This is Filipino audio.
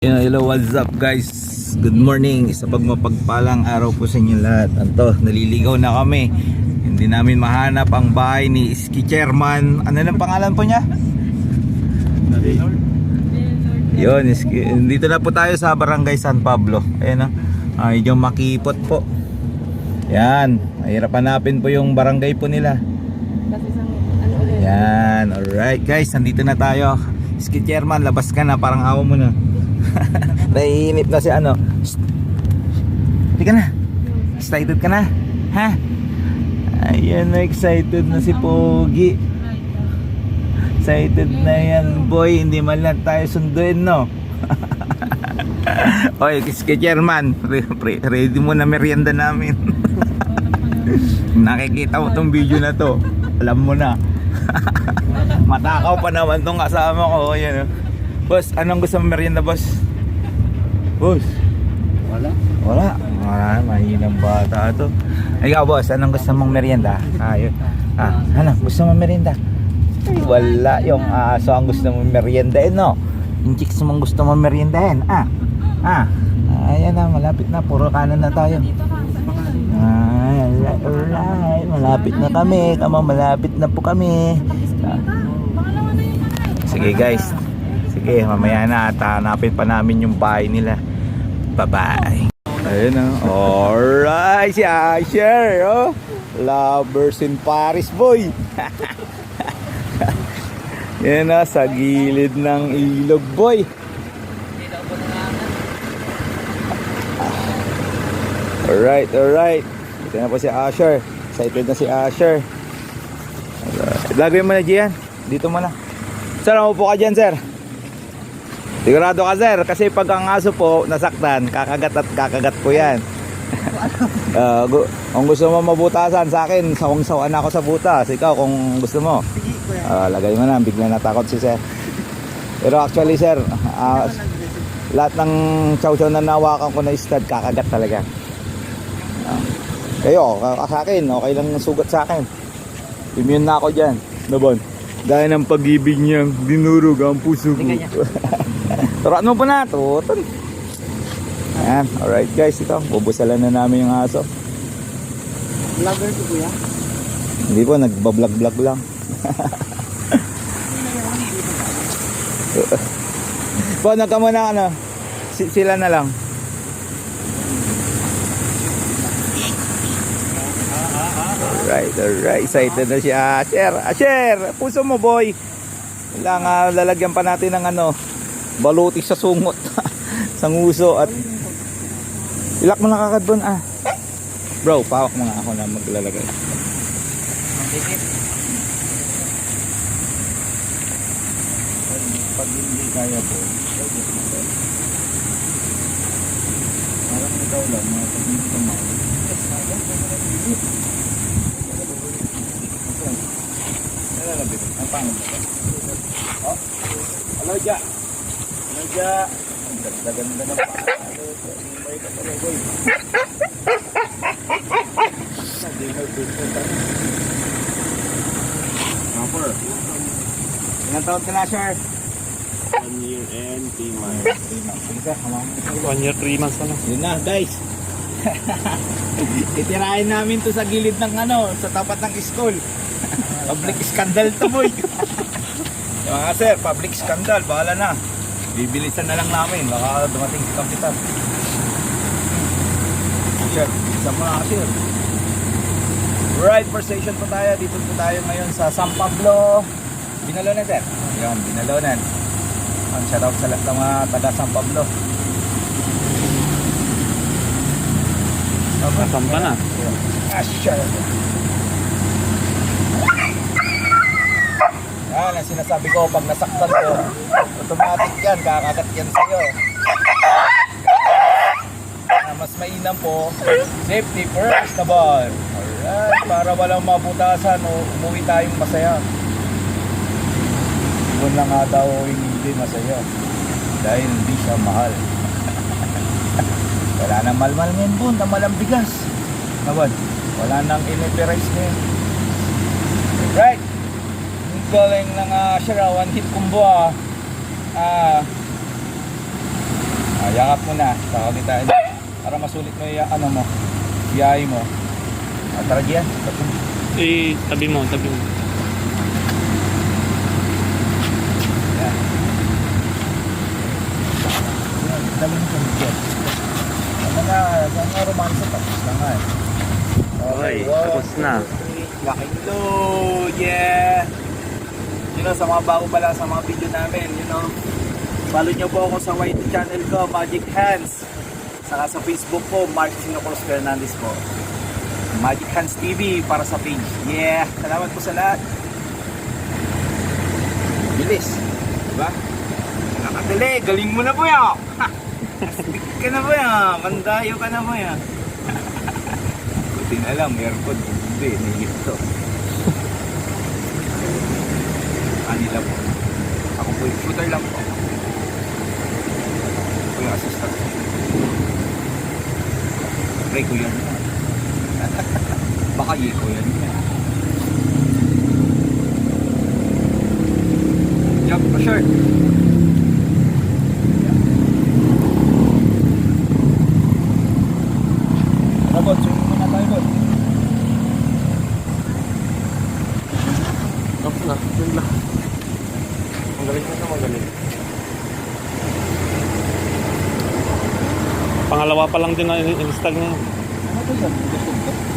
Hello, what's up guys? Good morning. Isa pag mapagpalang araw po sa inyo lahat. Anto, naliligaw na kami. Hindi namin mahanap ang bahay ni Iski Chairman. Ano nang pangalan po niya? Yun, dito na po tayo sa Barangay San Pablo. Ayan na, yung makipot po. Yan, mahirap hanapin po yung barangay po nila. Yan, alright guys, nandito na tayo. Iski Chairman, labas ka na, parang awa mo na. Naiinip na si ano. Hindi ka na. Excited ka na? Ha? Ayan na, excited na si Pogi. Excited na yan boy. Hindi man lang tayo sunduin, no? Oy, Iski Chairman, ready mo na merienda namin. Nakikita mo tong video na to, alam mo na. Matakaw pa naman tong kasama ko. Ayan, boss, anong gusto mo merienda, boss? Boss? Wala. Mahinang bata to. Ikaw, boss, anong gusto mong merienda? Ayun. Ano, gusto mong merienda? Ay, wala. Yung aso ang gusto mong meriendahin, no? Yung chicks mong gusto mong meriendahin. Ayan na, malapit na. Puro kanan na tayo. Alright. Malapit na kami. Malapit na po kami. Sige guys, sige mamaya na at hanapin pa namin yung bahay nila. Bye bye. Ayun na, alright, si Asher, oh. Lovers in Paris boy. Yan na, sa gilid ng ilog boy. Alright. Ito na po si Asher. Excited na si Asher. Lagay mo na dyan. Dito mo na. Sir, upo ka dyan, sir. Sigurado ka, sir. Kasi pag ang aso po nasaktan, kakagat at kakagat po yan. Kung gusto mo mabutasan sa akin, sawang-sawan ako sa butas. Ikaw, kung gusto mo, lagay mo na. Bigla natakot si sir. Pero actually, sir, lahat ng chow-chow na nawakan ko na stud, kakagat talaga. Kayo, sa akin, okay lang sugat sa akin. Immune na ako dyan. Nabon. Dahil ng pag-ibig niyang dinurog ang puso ko. Turuan mo po na. Tutun. Ayan. Alright guys. Ito. Bubusalan na namin yung aso. Vlogger ko kuya? Hindi po. Nagbablog-vlog lang. Po, nagka muna ano. Sila na lang. Alright. Excited na si Asher, puso mo boy. Kailangan lalagyan pa natin ng ano, baluti sa sungot. Sa nguso at ilak mo na kakad doon. Bro, pawak mo nga ako na maglalagay. Pag hindi kaya po, parang ikaw lang, pag hindi ka mawag. Ang pangit ba? Oh, hello Ja. Ang ganda na pa. May ka pala boy. Number. Ilang taon ka na, sir? 1 year and 3 months. 1 year, 3 months na lang. Yun na, guys. Itirahin namin to sa gilid ng ano, sa tapat ng school. Public scandal to boy. Mga sir, public scandal, bahala na. Bibilisan na lang namin, baka dumating si kapitan. Sir, isa mo na sir. Right, first station po tayo. Dito po tayo ngayon sa San Pablo Binalonan, sir. Ayan, Binalonan. Ang shout out sa lahat ng mga taga San Pablo. Nasampa na. Sure. Yan ang sinasabi ko, pag nasaktan ko, automatic yan, kakagat yan sa'yo. Mas mainam po, safety first na ball. Alright, para walang mabutasan o umuwi tayong masaya. Ibon lang nga daw hindi masaya dahil hindi siya mahal. Wala nang malmal ngayon po, tamalang bigas. Naman, wala nang iniprice ngayon. Right, galing ng Shara, one hit combo. Yakap mo na sa kabitaan. Para masulit mo yung ano mo, biyahe mo. Tara Gian. Eh, tabi mo, tabi mo. Yan. Yan, dami mo sa Gian. Mga romansa tapos na nga eh. Okay, tapos na. Laking load, yeah! You know, sa mga bago pa lang sa mga video namin, you know, follow nyo po ako sa YT channel ko, Magic Hands. Saka sa Facebook ko, Mark Sinocros Fernandez po. Magic Hands TV para sa page. Yeah! Salamat po sa lahat. Bilis. Diba? Nakadali. Galing mo na po yan. Astig ka na po yan. Mandayo ka na po yan. Buti na lang, aircon. Hindi, nahihip to. Kanila po. Ako po yung shooter lang po. Ako yung assistant. Pray ko yan. Baka ko yan. Jump pa short. Robot, swing muna tayo bot. Tapos na, yun lang. Magaling mo na, magaling. Pangalawa pa lang din na install niya. Ano to yan? Gusto ko.